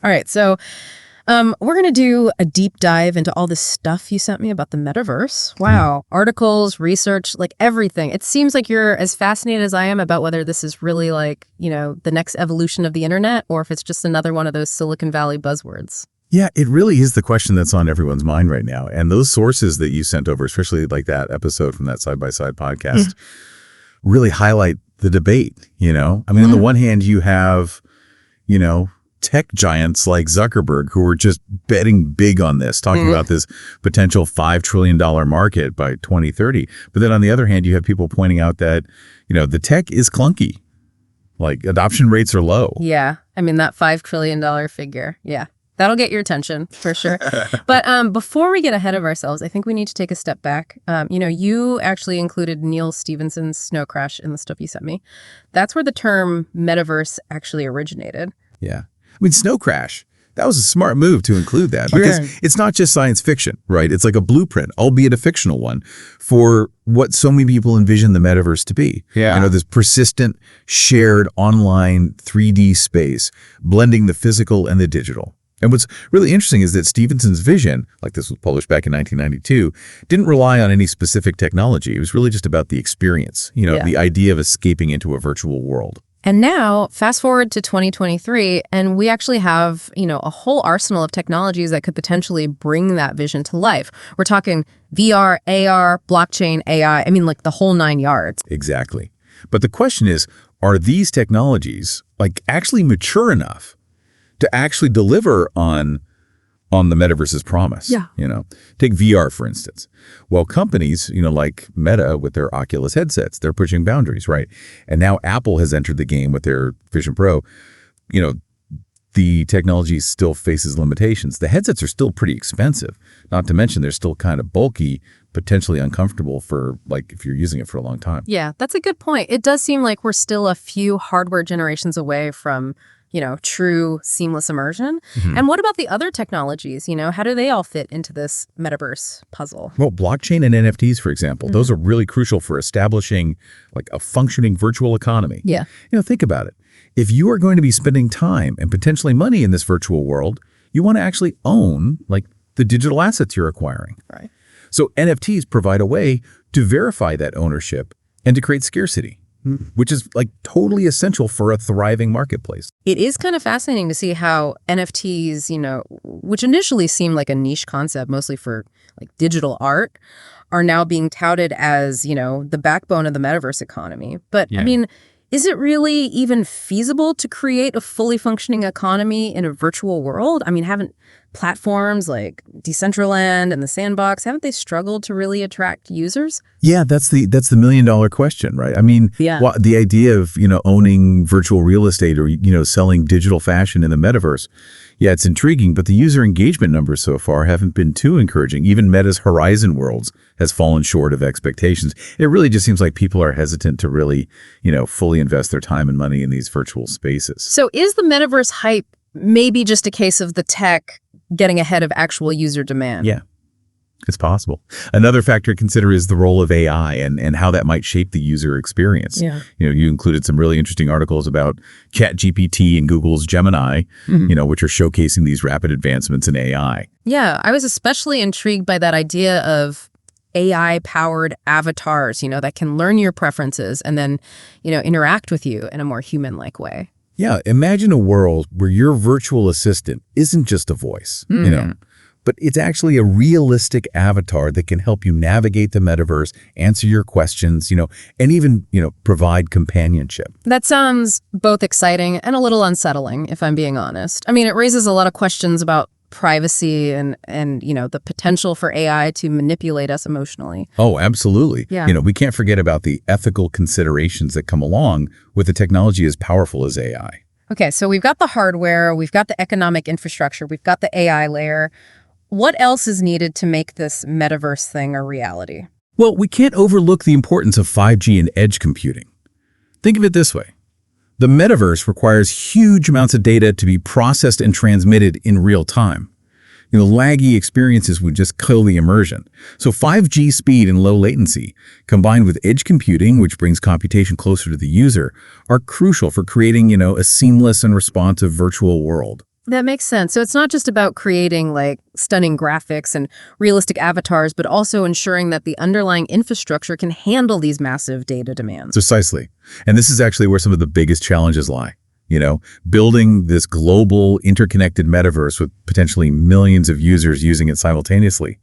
All right, so we're going to do a deep dive into all this stuff you sent me about the metaverse. Wow. Articles, research, like everything. It seems like you're as fascinated as I am about whether this is really like, the next evolution of the internet or if it's just another one of those Silicon Valley buzzwords. Yeah, it really is the question that's on everyone's mind right now. And those sources that you sent over, especially like that episode from that Side-by-Side podcast, really highlight the debate, I mean, on the one hand, you have, tech giants like Zuckerberg who are just betting big on this, talking about this potential $5 trillion market by 2030. But then on the other hand, you have people pointing out that, the tech is clunky. Like adoption rates are low. Yeah. I mean, that $5 trillion figure. Yeah. That'll get your attention for sure. But before we get ahead of ourselves, I think we need to take a step back. You actually included Neil Stephenson's Snow Crash in the stuff you sent me. That's where the term metaverse actually originated. Yeah. I mean, Snow Crash, that was a smart move to include that because it's not just science fiction, right? It's like a blueprint, albeit a fictional one, for what so many people envision the metaverse to be. Yeah. This persistent, shared online 3D space, blending the physical and the digital. And what's really interesting is that Stephenson's vision, like this was published back in 1992, didn't rely on any specific technology. It was really just about the experience, the idea of escaping into a virtual world. And now, fast forward to 2023, and we actually have, a whole arsenal of technologies that could potentially bring that vision to life. We're talking VR, AR, blockchain, AI, I mean, like the whole 9 yards. Exactly. But the question is, are these technologies actually mature enough to actually deliver on the metaverse's promise? Yeah. Take VR, for instance. Well, companies, like Meta with their Oculus headsets, they're pushing boundaries, right? And now Apple has entered the game with their Vision Pro. The technology still faces limitations. The headsets are still pretty expensive, not to mention they're still kind of bulky, potentially uncomfortable for if you're using it for a long time. Yeah, that's a good point. It does seem like we're still a few hardware generations away from true seamless immersion. And what about the other technologies? How do they all fit into this metaverse puzzle? Well, blockchain and NFTs, for example, those are really crucial for establishing a functioning virtual economy. Yeah. Think about it. If you are going to be spending time and potentially money in this virtual world, you want to actually own the digital assets you're acquiring. Right. So NFTs provide a way to verify that ownership and to create scarcity, which is totally essential for a thriving marketplace. It is kind of fascinating to see how NFTs, which initially seemed like a niche concept, mostly for digital art, are now being touted as, the backbone of the metaverse economy. But I mean, is it really even feasible to create a fully functioning economy in a virtual world? I mean, haven't platforms like Decentraland and the Sandbox, haven't they struggled to really attract users? Yeah, that's the $1 million question, right? I mean, the idea of, owning virtual real estate or, selling digital fashion in the metaverse, yeah, it's intriguing, but the user engagement numbers so far haven't been too encouraging. Even Meta's Horizon Worlds has fallen short of expectations. It really just seems like people are hesitant to really, fully invest their time and money in these virtual spaces. So is the metaverse hype maybe just a case of the tech getting ahead of actual user demand? Yeah, it's possible. Another factor to consider is the role of AI and how that might shape the user experience. Yeah. You included some really interesting articles about ChatGPT and Google's Gemini, which are showcasing these rapid advancements in AI. Yeah, I was especially intrigued by that idea of AI-powered avatars, that can learn your preferences and then, interact with you in a more human-like way. Yeah, imagine a world where your virtual assistant isn't just a voice, but it's actually a realistic avatar that can help you navigate the metaverse, answer your questions, and even, provide companionship. That sounds both exciting and a little unsettling, if I'm being honest. I mean, it raises a lot of questions about privacy and the potential for AI to manipulate us emotionally. Oh, absolutely. Yeah. We can't forget about the ethical considerations that come along with a technology as powerful as AI. Okay, so we've got the hardware, we've got the economic infrastructure, we've got the AI layer. What else is needed to make this metaverse thing a reality? Well, we can't overlook the importance of 5G and edge computing. Think of it this way. The metaverse requires huge amounts of data to be processed and transmitted in real time. Laggy experiences would just kill the immersion. So 5G speed and low latency, combined with edge computing, which brings computation closer to the user, are crucial for creating, a seamless and responsive virtual world. That makes sense. So it's not just about creating like stunning graphics and realistic avatars, but also ensuring that the underlying infrastructure can handle these massive data demands. Precisely. And this is actually where some of the biggest challenges lie. Building this global interconnected metaverse with potentially millions of users using it simultaneously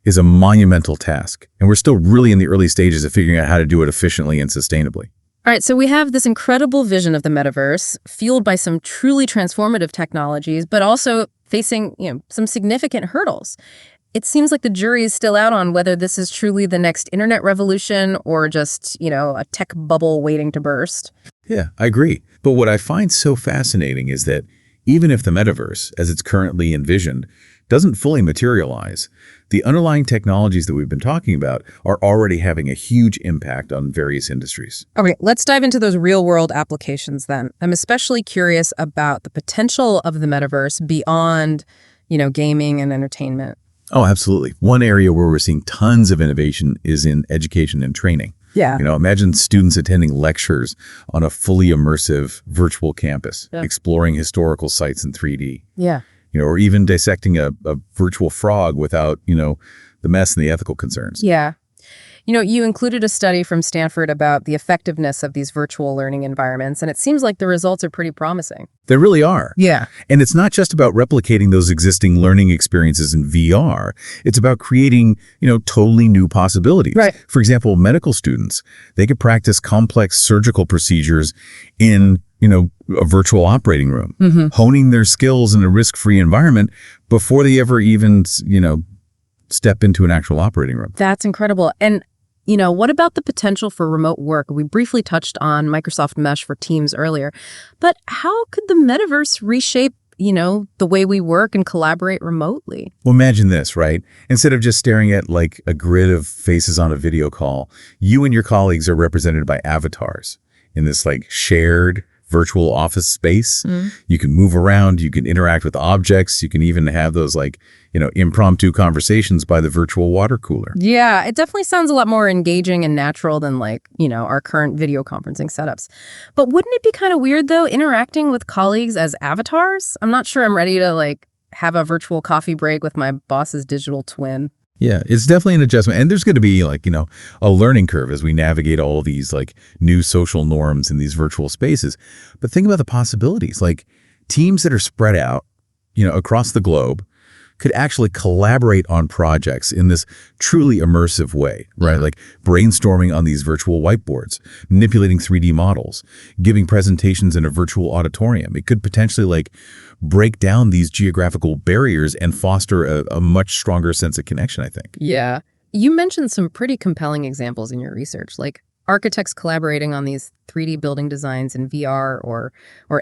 is a monumental task. And we're still really in the early stages of figuring out how to do it efficiently and sustainably. All right, so we have this incredible vision of the metaverse, fueled by some truly transformative technologies, but also facing, some significant hurdles. It seems like the jury is still out on whether this is truly the next internet revolution or just, a tech bubble waiting to burst. Yeah, I agree. But what I find so fascinating is that even if the metaverse, as it's currently envisioned, doesn't fully materialize, the underlying technologies that we've been talking about are already having a huge impact on various industries. Okay, let's dive into those real-world applications then. I'm especially curious about the potential of the metaverse beyond, gaming and entertainment. Oh, absolutely. One area where we're seeing tons of innovation is in education and training. Yeah. Imagine students attending lectures on a fully immersive virtual campus, exploring historical sites in 3D. Yeah. Or even dissecting a virtual frog without, the mess and the ethical concerns. Yeah. You included a study from Stanford about the effectiveness of these virtual learning environments, and it seems like the results are pretty promising. They really are. Yeah. And it's not just about replicating those existing learning experiences in VR. It's about creating, totally new possibilities. Right. For example, medical students, they could practice complex surgical procedures in a virtual operating room, honing their skills in a risk-free environment before they ever even, step into an actual operating room. That's incredible. And, what about the potential for remote work? We briefly touched on Microsoft Mesh for Teams earlier, but how could the metaverse reshape, the way we work and collaborate remotely? Well, imagine this, right? Instead of just staring at like a grid of faces on a video call, you and your colleagues are represented by avatars in this like shared virtual office space. You can move around, you can interact with objects, you can even have those like, impromptu conversations by the virtual water cooler. Yeah, it definitely sounds a lot more engaging and natural than like, our current video conferencing setups. But wouldn't it be kind of weird though, interacting with colleagues as avatars? I'm not sure I'm ready to like have a virtual coffee break with my boss's digital twin. Yeah, it's definitely an adjustment. And there's going to be like, a learning curve as we navigate all these like new social norms in these virtual spaces. But think about the possibilities, like teams that are spread out, across the globe could actually collaborate on projects in this truly immersive way, right? Like brainstorming on these virtual whiteboards, manipulating 3D models, giving presentations in a virtual auditorium. It could potentially like break down these geographical barriers and foster a much stronger sense of connection, I think. Yeah. You mentioned some pretty compelling examples in your research, like architects collaborating on these 3D building designs in VR or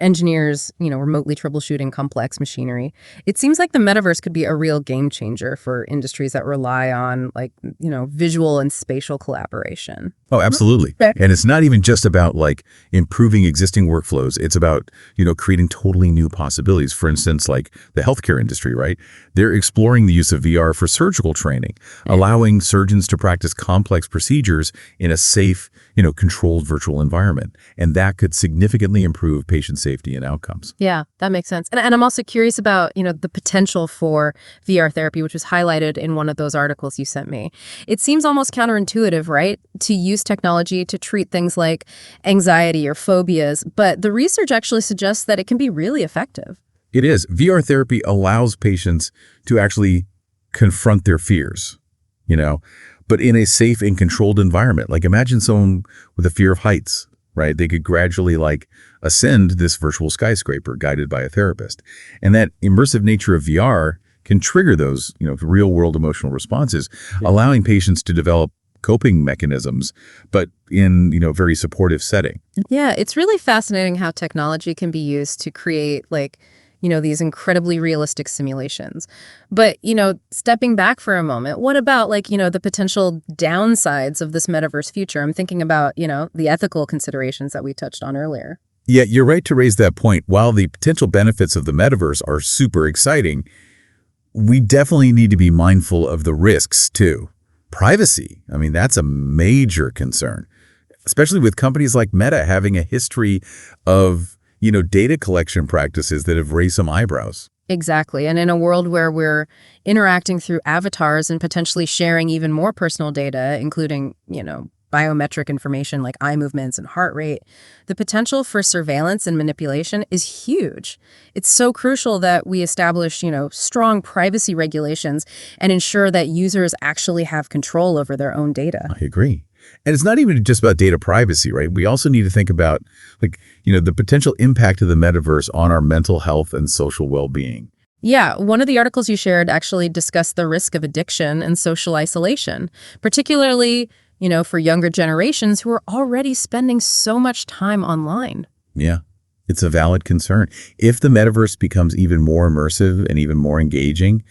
engineers, remotely troubleshooting complex machinery. It seems like the metaverse could be a real game changer for industries that rely on like, visual and spatial collaboration. Oh, absolutely. And it's not even just about like improving existing workflows. It's about, creating totally new possibilities. For instance, like the healthcare industry, right? They're exploring the use of VR for surgical training, allowing surgeons to practice complex procedures in a safe, controlled virtual environment. And that could significantly improve patient safety and outcomes. Yeah, that makes sense. And I'm also curious about, the potential for VR therapy, which was highlighted in one of those articles you sent me. It seems almost counterintuitive, right? To use technology to treat things like anxiety or phobias, but the research actually suggests that it can be really effective. It is. VR therapy allows patients to actually confront their fears, but in a safe and controlled environment. Like imagine someone with a fear of heights, right? They could gradually like ascend this virtual skyscraper guided by a therapist. And that immersive nature of VR can trigger those, real world emotional responses, allowing patients to develop coping mechanisms, but in, very supportive setting. Yeah, it's really fascinating how technology can be used to create like, these incredibly realistic simulations. But, stepping back for a moment, what about like, the potential downsides of this metaverse future? I'm thinking about, the ethical considerations that we touched on earlier. Yeah, you're right to raise that point. While the potential benefits of the metaverse are super exciting, we definitely need to be mindful of the risks too. Privacy, that's a major concern, especially with companies like Meta having a history of data collection practices that have raised some eyebrows. Exactly. And in a world where we're interacting through avatars and potentially sharing even more personal data, including, biometric information like eye movements and heart rate, the potential for surveillance and manipulation is huge. It's so crucial that we establish, strong privacy regulations and ensure that users actually have control over their own data. I agree. And it's not even just about data privacy, right? We also need to think about, the potential impact of the metaverse on our mental health and social well-being. Yeah, one of the articles you shared actually discussed the risk of addiction and social isolation, particularly, for younger generations who are already spending so much time online. Yeah, it's a valid concern. If the metaverse becomes even more immersive and even more engaging,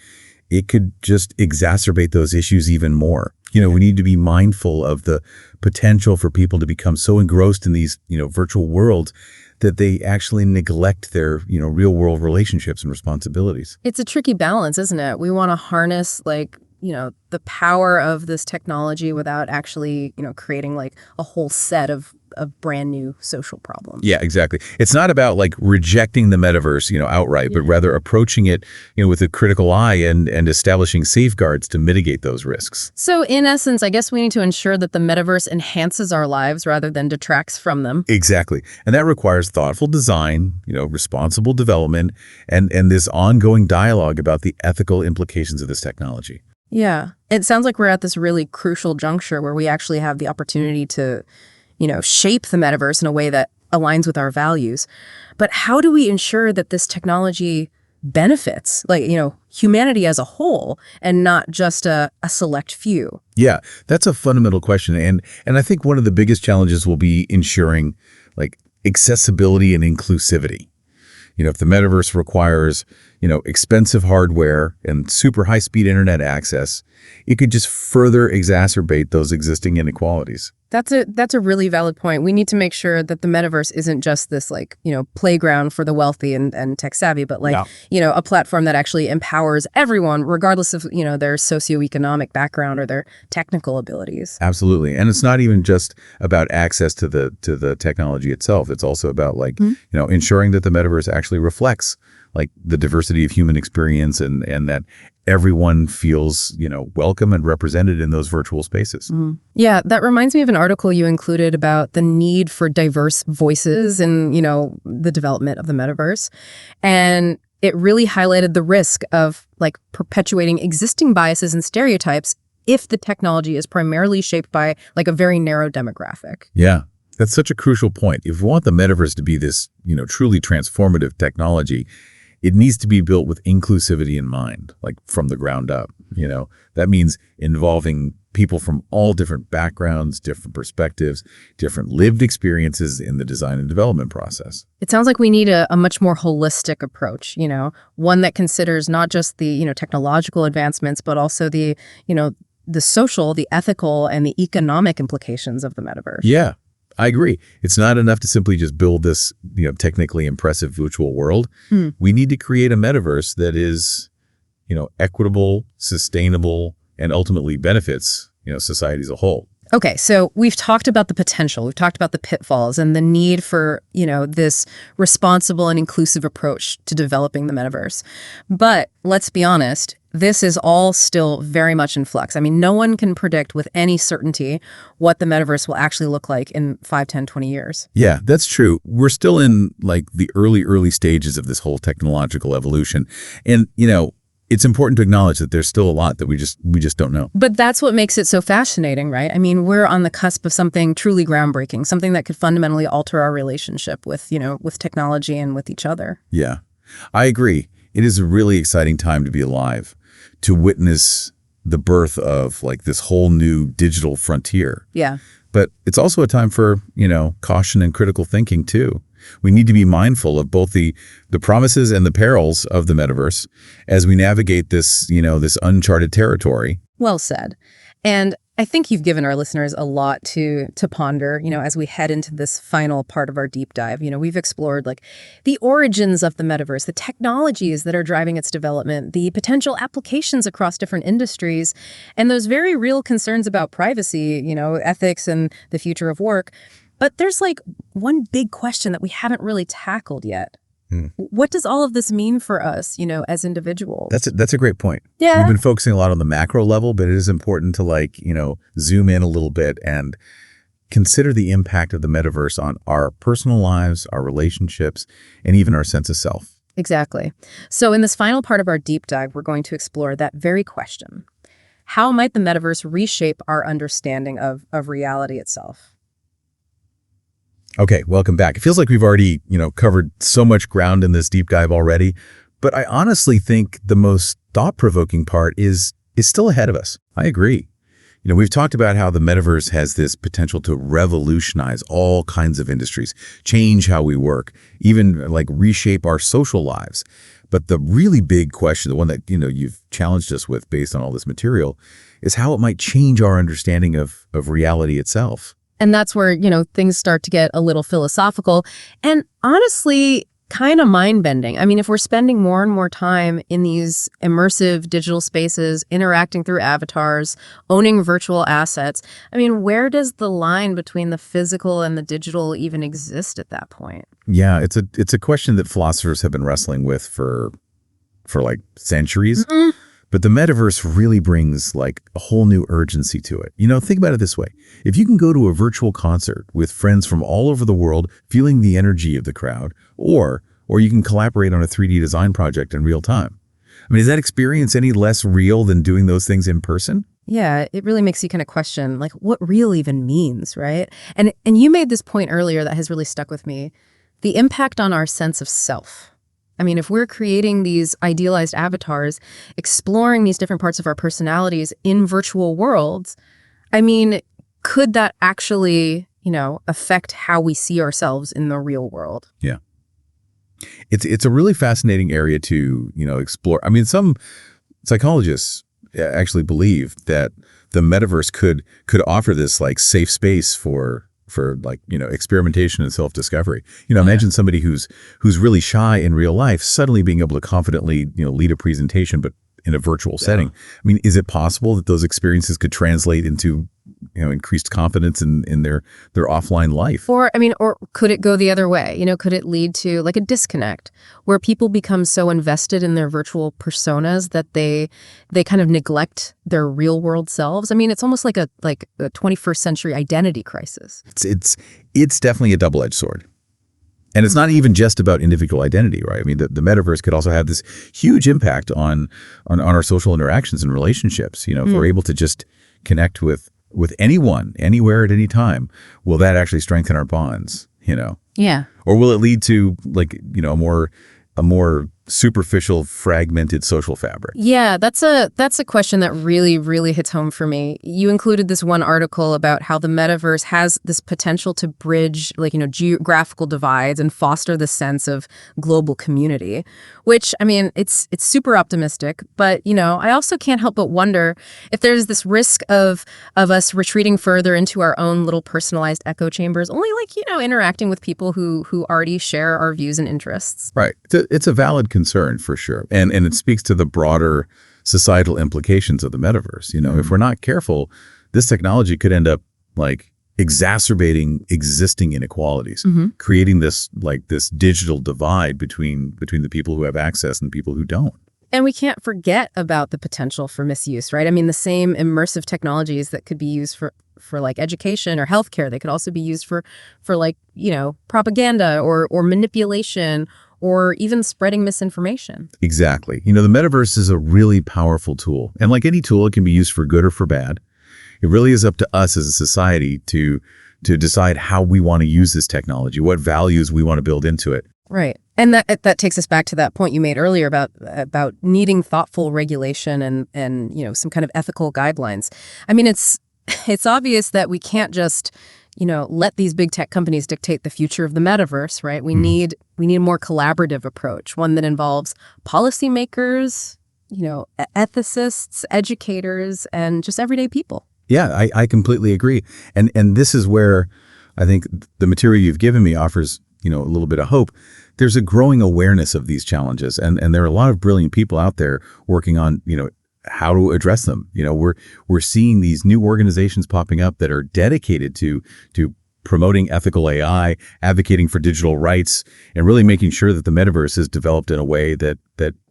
it could just exacerbate those issues even more. We need to be mindful of the potential for people to become so engrossed in these, virtual worlds that they actually neglect their, real world relationships and responsibilities. It's a tricky balance, isn't it? We want to harness the power of this technology without actually, creating a whole set of brand new social problems. Yeah, exactly. It's not about rejecting the metaverse, outright, but rather approaching it, with a critical eye and establishing safeguards to mitigate those risks. So in essence, I guess we need to ensure that the metaverse enhances our lives rather than detracts from them. Exactly. And that requires thoughtful design, responsible development, and this ongoing dialogue about the ethical implications of this technology. Yeah. It sounds like we're at this really crucial juncture where we actually have the opportunity to shape the metaverse in a way that aligns with our values. But how do we ensure that this technology benefits, humanity as a whole and not just a select few? Yeah, that's a fundamental question. And I think one of the biggest challenges will be ensuring accessibility and inclusivity. If the metaverse requires, expensive hardware and super high-speed internet access, it could just further exacerbate those existing inequalities. That's a really valid point. We need to make sure that the metaverse isn't just this playground for the wealthy and tech savvy, but a platform that actually empowers everyone regardless of, their socioeconomic background or their technical abilities. Absolutely. And it's not even just about access to the technology itself. It's also about ensuring that the metaverse actually reflects the diversity of human experience and that everyone feels, welcome and represented in those virtual spaces. Mm. Yeah, that reminds me of an article you included about the need for diverse voices in, the development of the metaverse. And it really highlighted the risk of perpetuating existing biases and stereotypes if the technology is primarily shaped by a very narrow demographic. Yeah. That's such a crucial point. If we want the metaverse to be this, truly transformative technology, it needs to be built with inclusivity in mind, from the ground up. That means involving people from all different backgrounds, different perspectives, different lived experiences in the design and development process. It sounds like we need a much more holistic approach, one that considers not just the, technological advancements, but also the social, the ethical, and the economic implications of the metaverse. Yeah. I agree. It's not enough to simply just build this, technically impressive virtual world. We need to create a metaverse that is, equitable, sustainable, and ultimately benefits, society as a whole. Okay, so we've talked about the potential, we've talked about the pitfalls and the need for, this responsible and inclusive approach to developing the metaverse. But let's be honest, this is all still very much in flux. I mean, no one can predict with any certainty what the metaverse will actually look like in 5, 10, 20 years. Yeah, that's true. We're still in the early stages of this whole technological evolution. And, it's important to acknowledge that there's still a lot that we just don't know. But that's what makes it so fascinating, right? I mean, we're on the cusp of something truly groundbreaking, something that could fundamentally alter our relationship with, with technology and with each other. Yeah, I agree. It is a really exciting time to be alive, to witness the birth of this whole new digital frontier. Yeah. But it's also a time for, caution and critical thinking too. We need to be mindful of both the promises and the perils of the metaverse as we navigate this, this uncharted territory. Well said. And I think you've given our listeners a lot to ponder, as we head into this final part of our deep dive. We've explored the origins of the metaverse, the technologies that are driving its development, the potential applications across different industries, and those very real concerns about privacy, ethics and the future of work. But there's like one big question that we haven't really tackled yet. Hmm. What does all of this mean for us, as individuals? That's a great point. Yeah. We've been focusing a lot on the macro level, but it is important to zoom in a little bit and consider the impact of the metaverse on our personal lives, our relationships, and even our sense of self. Exactly. So in this final part of our deep dive, we're going to explore that very question. How might the metaverse reshape our understanding of reality itself? Okay, welcome back. It feels like we've already, covered so much ground in this deep dive already, but I honestly think the most thought-provoking part is still ahead of us. I agree. We've talked about how the metaverse has this potential to revolutionize all kinds of industries, change how we work, even like reshape our social lives. But the really big question, the one that, you've challenged us with based on all this material, is how it might change our understanding of reality itself. And that's where, things start to get a little philosophical and honestly kind of mind-bending. I mean, if we're spending more and more time in these immersive digital spaces, interacting through avatars, owning virtual assets, I mean, where does the line between the physical and the digital even exist at that point? Yeah, it's a question that philosophers have been wrestling with for like centuries. Mm-mm. But the metaverse really brings like a whole new urgency to it. Think about it this way. If you can go to a virtual concert with friends from all over the world, feeling the energy of the crowd, or you can collaborate on a 3D design project in real time. I mean, is that experience any less real than doing those things in person? Yeah, it really makes you kind of question, like, what real even means, right? And you made this point earlier that has really stuck with me, the impact on our sense of self. I mean, if we're creating these idealized avatars, exploring these different parts of our personalities in virtual worlds, I mean, could that actually, affect how we see ourselves in the real world? Yeah. It's a really fascinating area to, explore. I mean, some psychologists actually believe that the metaverse could offer this like safe space for like, experimentation and self-discovery. Imagine somebody who's really shy in real life suddenly being able to confidently, lead a presentation, but in a virtual setting. I mean, is it possible that those experiences could translate into, increased confidence in their offline life? Or could it go the other way? Could it lead to like a disconnect where people become so invested in their virtual personas that they kind of neglect their real world selves? I mean, it's almost like a 21st century identity crisis. It's definitely a double-edged sword. And it's not even just about individual identity, right? I mean, the metaverse could also have this huge impact on our social interactions and relationships. If we're able to just connect with anyone, anywhere, at any time, will that actually strengthen our bonds? Yeah. Or will it lead to like, a more superficial, fragmented social fabric? Yeah, that's a question that really, really hits home for me. You included this one article about how the metaverse has this potential to bridge geographical divides and foster the sense of global community, which, I mean, it's super optimistic. But, I also can't help but wonder if there's this risk of us retreating further into our own little personalized echo chambers, only interacting with people who already share our views and interests. Right. It's a valid concern for sure. And it speaks to the broader societal implications of the metaverse. If we're not careful, this technology could end up like exacerbating existing inequalities, creating this digital divide between the people who have access and people who don't. And we can't forget about the potential for misuse, right? I mean, the same immersive technologies that could be used for like education or healthcare, they could also be used for like, propaganda or manipulation or even spreading misinformation. Exactly. The metaverse is a really powerful tool. And like any tool, it can be used for good or for bad. It really is up to us as a society to decide how we want to use this technology, what values we want to build into it. Right. And that takes us back to that point you made earlier about needing thoughtful regulation and some kind of ethical guidelines. I mean, it's obvious that we can't just let these big tech companies dictate the future of the metaverse, right? We need a more collaborative approach, one that involves policymakers, ethicists, educators, and just everyday people. Yeah, I completely agree. And this is where I think the material you've given me offers, a little bit of hope. There's a growing awareness of these challenges, and there are a lot of brilliant people out there working on, how to address them. We're seeing these new organizations popping up that are dedicated to promoting ethical AI, advocating for digital rights, and really making sure that the metaverse is developed in a way that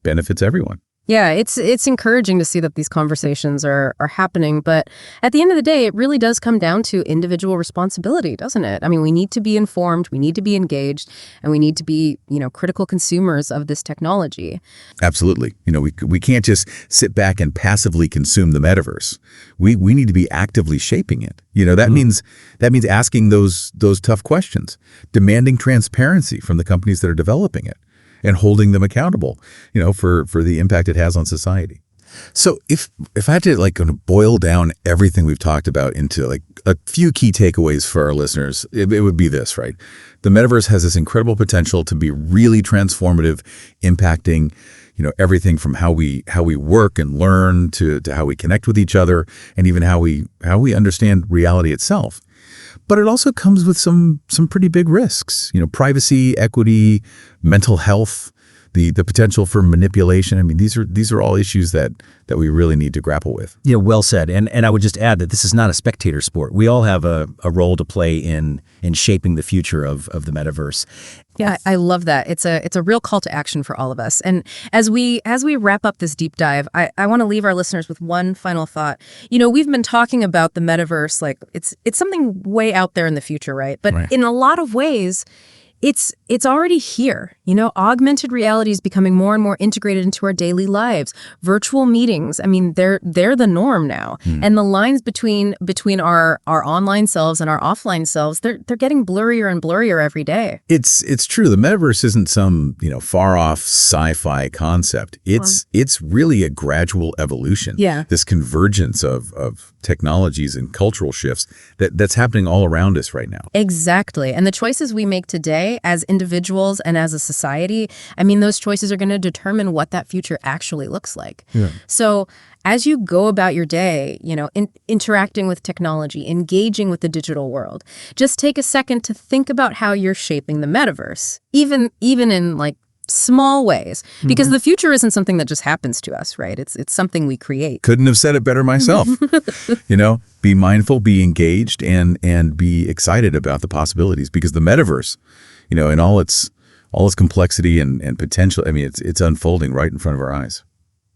benefits everyone. Yeah, it's encouraging to see that these conversations are happening, but at the end of the day, it really does come down to individual responsibility, doesn't it? I mean, we need to be informed, we need to be engaged, and we need to be, critical consumers of this technology. Absolutely. We can't just sit back and passively consume the metaverse. We need to be actively shaping it. That means asking those tough questions, demanding transparency from the companies that are developing it, and holding them accountable, for the impact it has on society. So if I had to kind of boil down everything we've talked about into a few key takeaways for our listeners, it would be this, right? The metaverse has this incredible potential to be really transformative, impacting, everything from how we work and learn to how we connect with each other, and even how we understand reality itself. But it also comes with some pretty big risks, privacy, equity, mental health, the potential for manipulation. I mean, these are all issues that we really need to grapple with. Yeah, well said. And I would just add that this is not a spectator sport. We all have a role to play in shaping the future of the metaverse. Yeah, I love that. It's a real call to action for all of us. And as we wrap up this deep dive, I want to leave our listeners with one final thought. We've been talking about the metaverse like it's something way out there in the future, right? But in a lot of ways, it's already here. Augmented reality is becoming more and more integrated into our daily lives. Virtual meetings, I mean, they're the norm now. And the lines between our online selves and our offline selves, they're getting blurrier and blurrier every day. It's true. The metaverse isn't some, far off sci-fi concept. It's really a gradual evolution. Yeah. This convergence of technologies and cultural shifts that's happening all around us right now. Exactly. And the choices we make today as individuals and as a society, I mean, those choices are going to determine what that future actually looks like. Yeah. So as you go about your day, interacting with technology, engaging with the digital world, just take a second to think about how you're shaping the metaverse, even in small ways, because the future isn't something that just happens to us, right? It's something we create. Couldn't have said it better myself. Be mindful, be engaged, and be excited about the possibilities, because the metaverse, in all its complexity and potential, I mean, it's unfolding right in front of our eyes.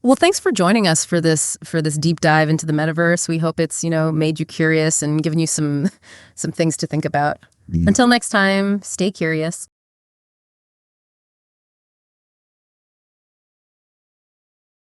Well, thanks for joining us for this deep dive into the metaverse. We hope it's, made you curious and given you some things to think about. Until next time, stay curious.